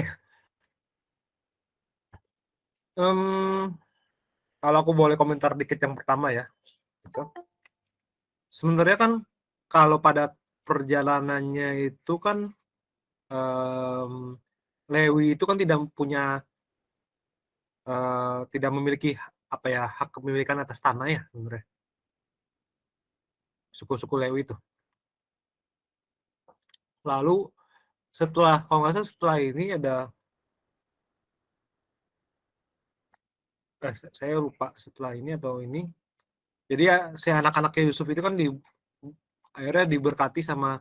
Kalau aku boleh komentar dikit yang pertama ya. Gitu. Sebenarnya kan kalau pada perjalanannya itu kan Lewi itu kan tidak memiliki apa ya hak kepemilikan atas tanah ya sebenarnya. Suku-suku Lewi itu. Lalu kalau nggak salah setelah ini ada saya lupa setelah ini atau ini. Jadi ya si anak-anaknya Yusuf itu kan akhirnya diberkati sama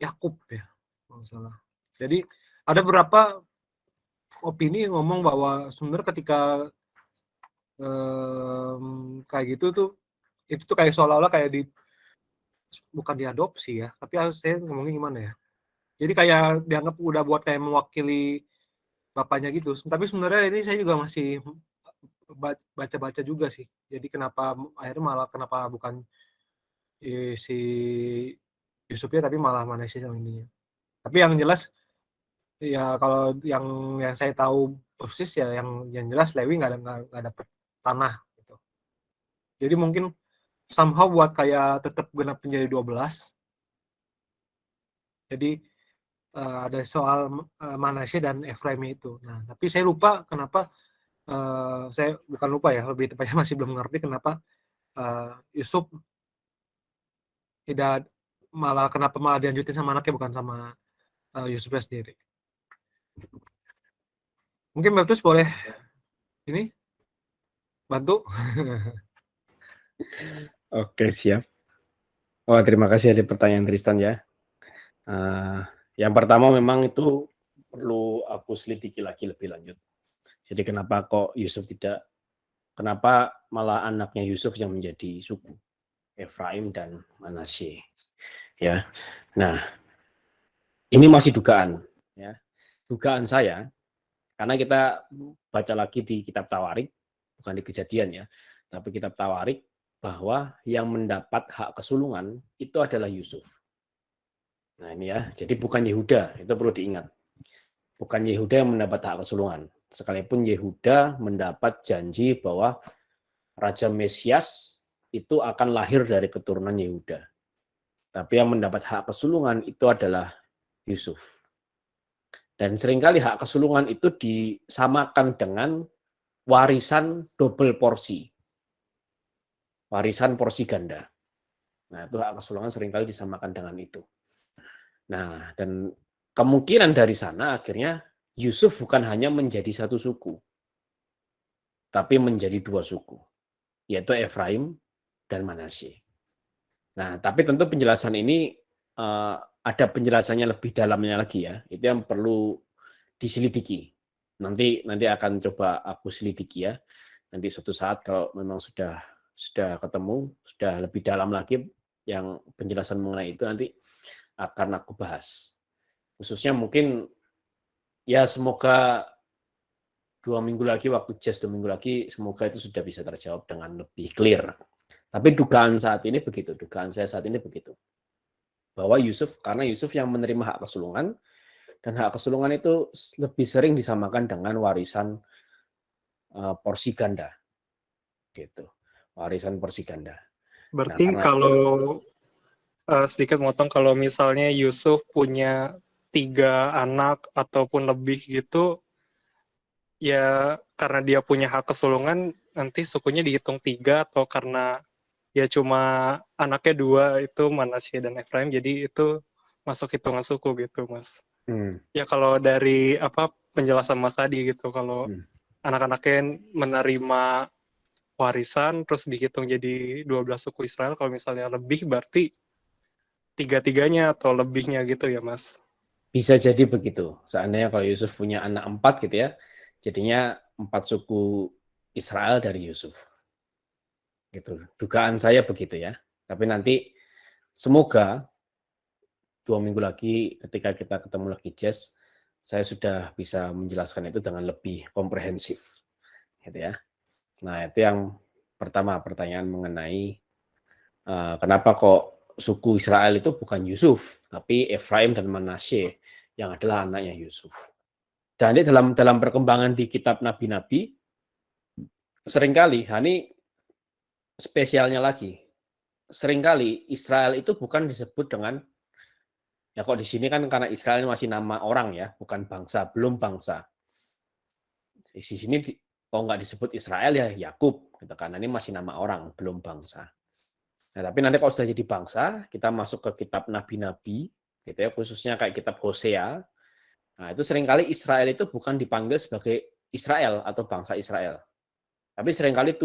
Yakub ya, kalau nggak salah. Jadi ada beberapa opini yang ngomong bahwa sebenarnya ketika kayak gitu tuh itu tuh kayak seolah-olah kayak bukan diadopsi ya, tapi saya ngomongnya gimana ya? Jadi kayak dianggap udah buat kayak mewakili bapaknya gitu. Tapi sebenarnya ini saya juga masih baca-baca juga sih. Jadi kenapa bukan si Yusufnya tapi malah Manasye yang ininya. Tapi yang jelas ya kalau yang saya tahu persis ya yang jelas Lewi nggak dapet tanah gitu. Jadi mungkin somehow buat kayak tetap genap menjadi 12. Jadi ada soal Manasye dan Efraim itu. Nah, tapi saya lupa kenapa saya bukan lupa ya, lebih tepatnya masih belum mengerti kenapa Yusuf kenapa malah dilanjutin sama anaknya bukan sama Yusufnya sendiri. Mungkin Baptus boleh ini bantu. Oke, siap. Oh, terima kasih ada pertanyaan Tristan ya. Yang pertama memang itu perlu aku selidiki lagi lebih lanjut. Jadi kenapa malah anaknya Yusuf yang menjadi suku Efraim dan Manasye ya. Nah, ini masih dugaan ya. Dugaan saya karena kita baca lagi di kitab Tawarik, bukan di Kejadian ya, tapi kitab Tawarik bahwa yang mendapat hak kesulungan itu adalah Yusuf. Nah ini ya, jadi bukan Yehuda, itu perlu diingat. Bukan Yehuda yang mendapat hak kesulungan. Sekalipun Yehuda mendapat janji bahwa Raja Mesias itu akan lahir dari keturunan Yehuda. Tapi yang mendapat hak kesulungan itu adalah Yusuf. Dan seringkali hak kesulungan itu disamakan dengan warisan double porsi. Warisan porsi ganda. Nah, itu hak kesulungan seringkali disamakan dengan itu. Nah, dan kemungkinan dari sana akhirnya Yusuf bukan hanya menjadi satu suku, tapi menjadi dua suku, yaitu Efraim dan Manasye. Nah, tapi tentu penjelasan ini ada penjelasannya lebih dalamnya lagi ya, itu yang perlu diselidiki. Nanti akan coba aku selidiki ya. Nanti suatu saat kalau memang sudah ketemu, sudah lebih dalam lagi yang penjelasan mengenai itu nanti akan aku bahas. Khususnya mungkin ya semoga 2 minggu lagi, waktu just 2 minggu lagi, semoga itu sudah bisa terjawab dengan lebih clear. Tapi dugaan saya saat ini begitu. Bahwa karena Yusuf yang menerima hak kesulungan, dan hak kesulungan itu lebih sering disamakan dengan warisan porsi ganda. Gitu. Warisan porsi ganda. Berarti kalau sedikit motong, kalau misalnya Yusuf punya 3 anak ataupun lebih gitu, ya karena dia punya hak kesulungan, nanti sukunya dihitung 3, atau karena ya cuma anaknya 2 itu Manasye dan Efraim, jadi itu masuk hitungan suku gitu, Mas. Ya kalau dari penjelasan Mas tadi gitu, kalau anak-anaknya menerima warisan terus dihitung jadi 12 suku Israel, kalau misalnya lebih berarti 3-3-nya atau lebihnya gitu ya, Mas? Bisa jadi begitu. Seandainya kalau Yusuf punya anak 4 gitu ya, jadinya 4 suku Israel dari Yusuf. Gitu. Dugaan saya begitu ya. Tapi nanti semoga 2 minggu lagi ketika kita ketemu lagi Jess, saya sudah bisa menjelaskan itu dengan lebih komprehensif, gitu ya. Nah, itu yang pertama, pertanyaan mengenai kenapa kok suku Israel itu bukan Yusuf, tapi Efraim dan Manasye yang adalah anaknya Yusuf. Dan ini dalam perkembangan di kitab nabi-nabi, seringkali, ini spesialnya lagi, seringkali Israel itu bukan disebut dengan, ya kok di sini kan karena Israel masih nama orang ya, bukan bangsa, belum bangsa. Di sini kok nggak disebut Israel ya Yakub, gitu, karena ini masih nama orang, belum bangsa. Nah, tapi nanti kalau sudah jadi bangsa, kita masuk ke kitab nabi-nabi, gitu ya, khususnya kayak kitab Hosea. Nah, itu seringkali Israel itu bukan dipanggil sebagai Israel atau bangsa Israel. Tapi seringkali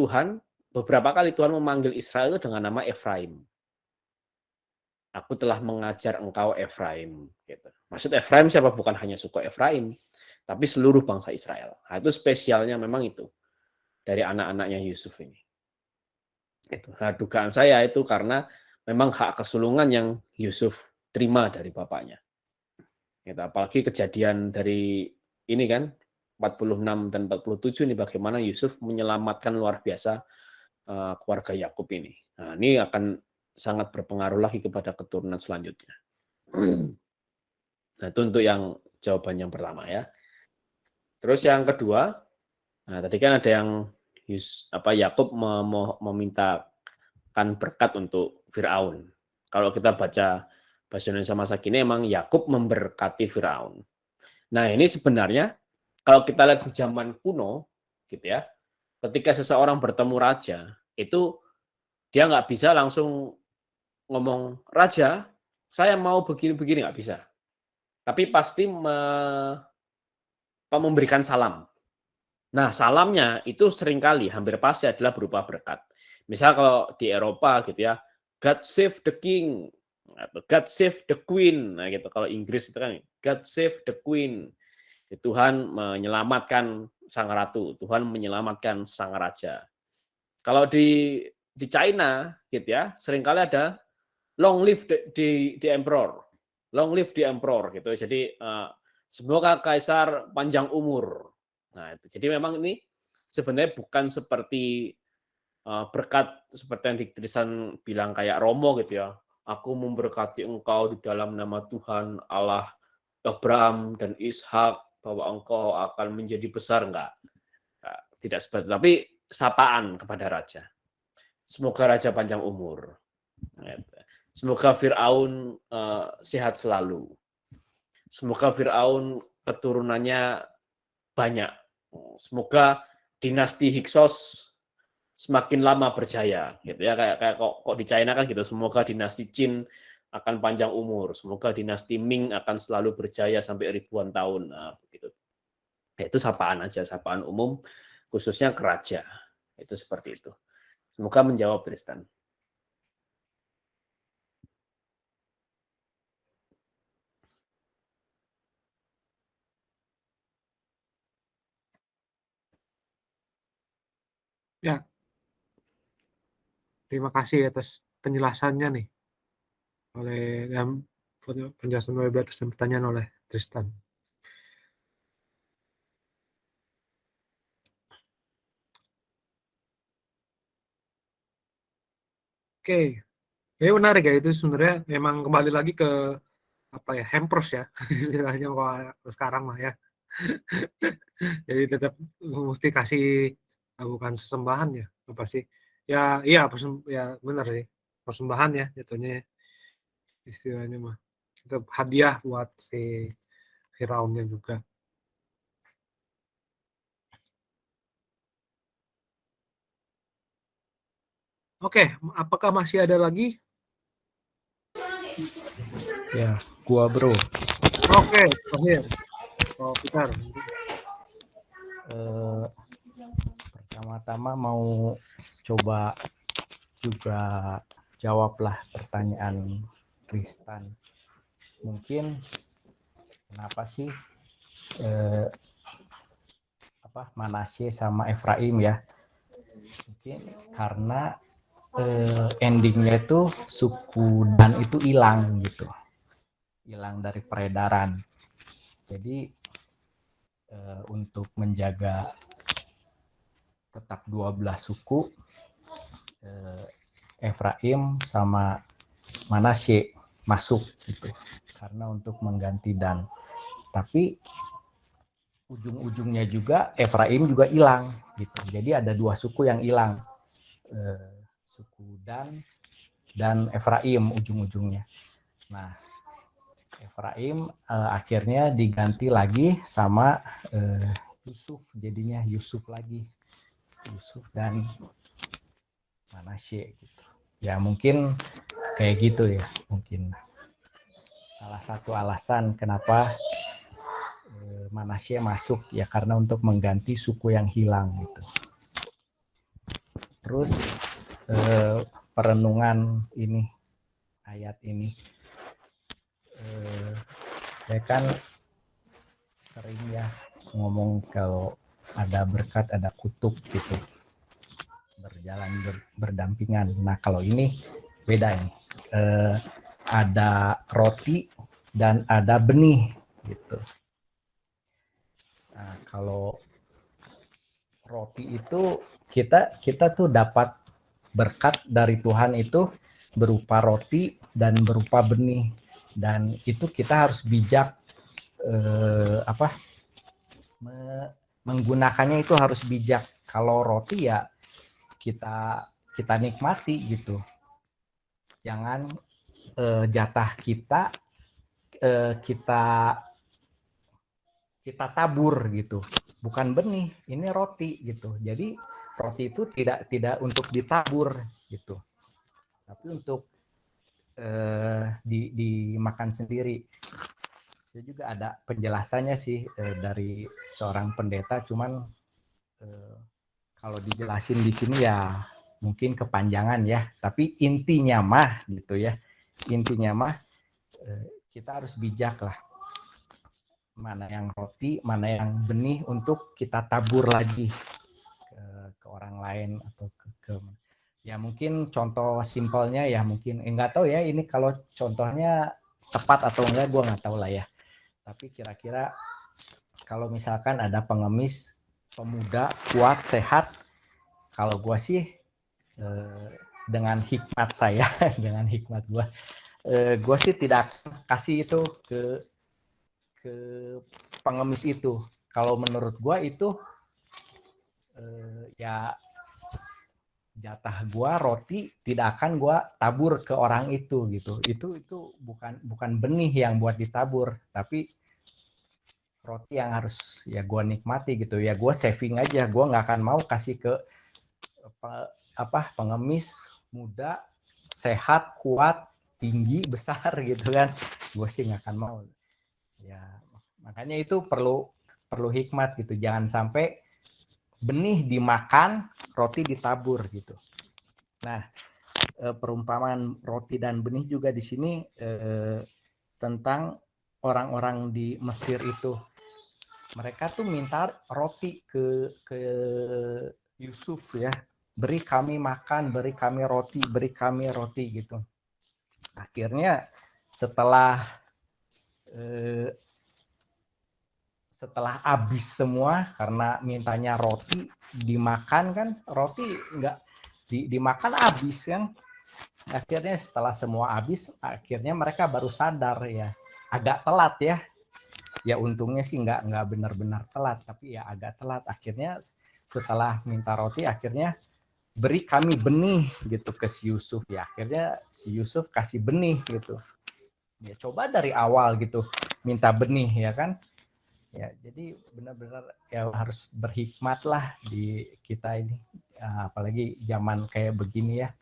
beberapa kali Tuhan memanggil Israel itu dengan nama Efraim. Aku telah mengajar engkau Efraim. Gitu. Maksud Efraim siapa? Bukan hanya suku Efraim, tapi seluruh bangsa Israel. Nah, itu spesialnya memang itu dari anak-anaknya Yusuf ini. Itu. Nah, dugaan saya itu karena memang hak kesulungan yang Yusuf terima dari bapaknya. Gitu. Apalagi kejadian dari ini kan 46 dan 47 ini bagaimana Yusuf menyelamatkan luar biasa keluarga Yakub ini. Nah, ini akan sangat berpengaruh lagi kepada keturunan selanjutnya. Nah, itu untuk yang jawaban yang pertama ya. Terus yang kedua, nah tadi kan ada yang Yakub memintakan berkat untuk Firaun. Kalau kita baca bahasa Indonesia masa kini, emang Yakub memberkati Firaun. Nah, ini sebenarnya kalau kita lihat di zaman kuno, gitu ya, ketika seseorang bertemu raja, itu dia nggak bisa langsung ngomong, raja, saya mau begini-begini, nggak bisa. Tapi pasti memberikan salam. Nah, salamnya itu seringkali, hampir pasti adalah berupa berkat. Misal kalau di Eropa gitu ya, God save the king, atau God save the queen. Nah, gitu. Kalau Inggris itu kan, God save the queen. Tuhan menyelamatkan sang ratu, Tuhan menyelamatkan sang raja. Kalau di China gitu ya, seringkali ada long live the emperor, long live the emperor gitu. Jadi semoga kaisar panjang umur. Nah, itu. Jadi memang ini sebenarnya bukan seperti berkat seperti yang Tristan bilang kayak Romo gitu ya. Aku memberkati engkau di dalam nama Tuhan Allah Abraham dan Ishak, bahwa engkau akan menjadi besar, enggak. Tidak seperti itu, tapi sapaan kepada raja. Semoga raja panjang umur. Semoga Firaun sehat selalu. Semoga Firaun keturunannya banyak. Semoga dinasti Hyksos semakin lama berjaya, gitu ya. Kayak kok di China kan gitu. Semoga dinasti Qin akan panjang umur. Semoga dinasti Ming akan selalu berjaya sampai ribuan tahun. Nah, begitu. Itu sapaan aja, sapaan umum, khususnya ke raja. Itu seperti itu. Semoga menjawab, Tristan. Ya, terima kasih atas penjelasannya nih oleh penjelasan oleh Beatrice dan pertanyaan oleh Tristan. Oke, ini menarik ya, itu sebenarnya memang kembali lagi ke apa ya, Hempros ya istilahnya sekarang mah ya. Jadi tetap mesti kasih bukan sesembahan ya, apa sih? Ya iya ya benar sih, persembahan ya jatuhnya ya, istilahnya mah. Tetap hadiah buat si Firaunnya juga. Oke, apakah masih ada lagi? Ya, gua bro. Oke, terakhir. Oh, Peter. Pertama-tama mau coba juga jawablah pertanyaan Tristan. Mungkin kenapa sih Manasye sama Efraim ya? Mungkin karena endingnya itu suku Dan itu hilang gitu. hilang dari peredaran. Jadi untuk menjaga tetap 12 suku, Efraim sama Manasye masuk gitu, karena untuk mengganti Dan. Tapi ujung-ujungnya juga Efraim juga hilang gitu. Jadi ada 2 suku yang hilang, suku Dan Efraim ujung-ujungnya. Nah, Efraim akhirnya diganti lagi sama Yusuf, jadinya Yusuf lagi, Yusuf dan Manasye gitu. Ya mungkin kayak gitu ya, mungkin salah satu alasan kenapa Manasye masuk ya, karena untuk mengganti suku yang hilang gitu. Terus perenungan ini, ayat ini, saya kan sering ya ngomong kalau ada berkat ada kutuk gitu, berjalan berdampingan. Nah kalau ini beda ini, ada roti dan ada benih gitu. Nah, kalau roti itu kita tuh dapat berkat dari Tuhan itu berupa roti dan berupa benih, dan itu kita harus bijak menggunakannya, itu harus bijak. Kalau roti ya kita nikmati gitu, jangan jatah kita tabur gitu, bukan benih, ini roti gitu. Jadi roti itu tidak untuk ditabur gitu, tapi untuk dimakan sendiri. Saya juga ada penjelasannya sih dari seorang pendeta, cuman kalau dijelasin di sini ya mungkin kepanjangan ya, tapi intinya mah gitu ya, intinya mah kita harus bijak lah, mana yang roti, mana yang benih untuk kita tabur lagi ke orang lain atau ke ya mungkin contoh simpelnya ya, mungkin nggak tahu ya ini kalau contohnya tepat atau enggak, gue nggak tahu lah ya. Tapi kira-kira kalau misalkan ada pengemis pemuda kuat sehat, kalau gue sih dengan hikmat saya dengan hikmat gue sih tidak kasih itu ke pengemis itu. Kalau menurut gue itu ya jatah gue roti tidak akan gue tabur ke orang itu gitu. Itu bukan benih yang buat ditabur, tapi roti yang harus ya gue nikmati gitu ya. Gue saving aja, gue nggak akan mau kasih ke pengemis muda sehat kuat tinggi besar gitu kan. Gue sih nggak akan mau ya. Makanya itu perlu hikmat gitu, jangan sampai benih dimakan, roti ditabur gitu. Nah, perumpamaan roti dan benih juga di sini tentang orang-orang di Mesir itu. Mereka tuh minta roti ke Yusuf ya. Beri kami makan, beri kami roti gitu. Akhirnya setelah habis semua karena mintanya roti, dimakan kan, roti nggak dimakan habis kan. Akhirnya setelah semua habis, akhirnya mereka baru sadar ya, agak telat ya. Ya untungnya sih nggak benar-benar telat, tapi ya agak telat. Akhirnya setelah minta roti, akhirnya beri kami benih gitu ke si Yusuf ya. Akhirnya si Yusuf kasih benih gitu. Ya coba dari awal gitu minta benih ya kan. Ya, jadi benar-benar ya harus berhikmat lah di kita ini, apalagi zaman kayak begini ya.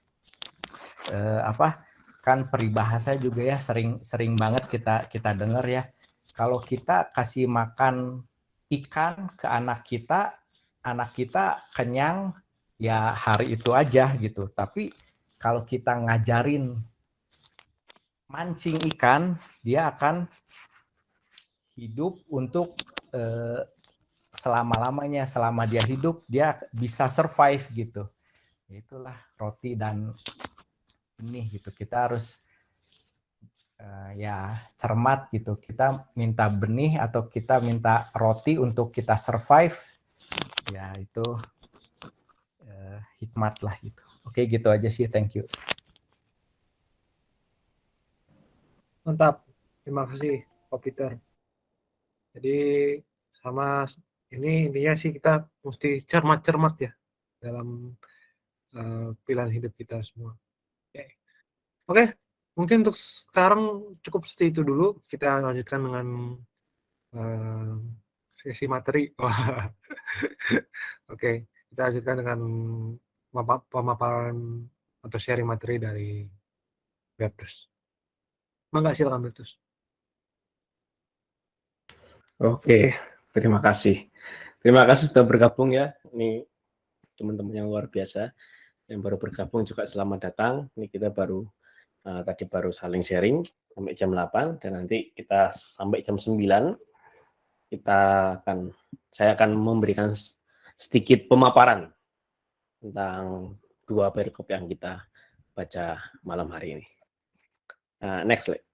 Kan peribahasa juga ya sering banget kita dengar ya. Kalau kita kasih makan ikan ke anak kita kenyang ya hari itu aja gitu. Tapi kalau kita ngajarin mancing ikan, dia akan hidup untuk selama-lamanya. Selama dia hidup, dia bisa survive gitu. Itulah roti dan benih gitu. Kita harus ya cermat gitu. Kita minta benih atau kita minta roti untuk kita survive, ya itu hikmat lah gitu. Oke, gitu aja sih. Thank you. Mantap. Terima kasih, Pak Peter. Jadi sama ini intinya sih kita mesti cermat-cermat ya dalam pilihan hidup kita semua. Oke, mungkin untuk sekarang cukup seperti itu dulu. Kita lanjutkan dengan sesi materi. Oke, kita lanjutkan dengan pemaparan atau sharing materi dari Bertus. Mangga, silakan Bertus. Oke, terima kasih. Terima kasih sudah bergabung ya. Ini teman-teman yang luar biasa. Yang baru bergabung juga selamat datang. Ini kita baru tadi baru saling sharing sampai jam 8 dan nanti kita sampai jam 9 saya akan memberikan sedikit pemaparan tentang 2 perikop yang kita baca malam hari ini. Next slide.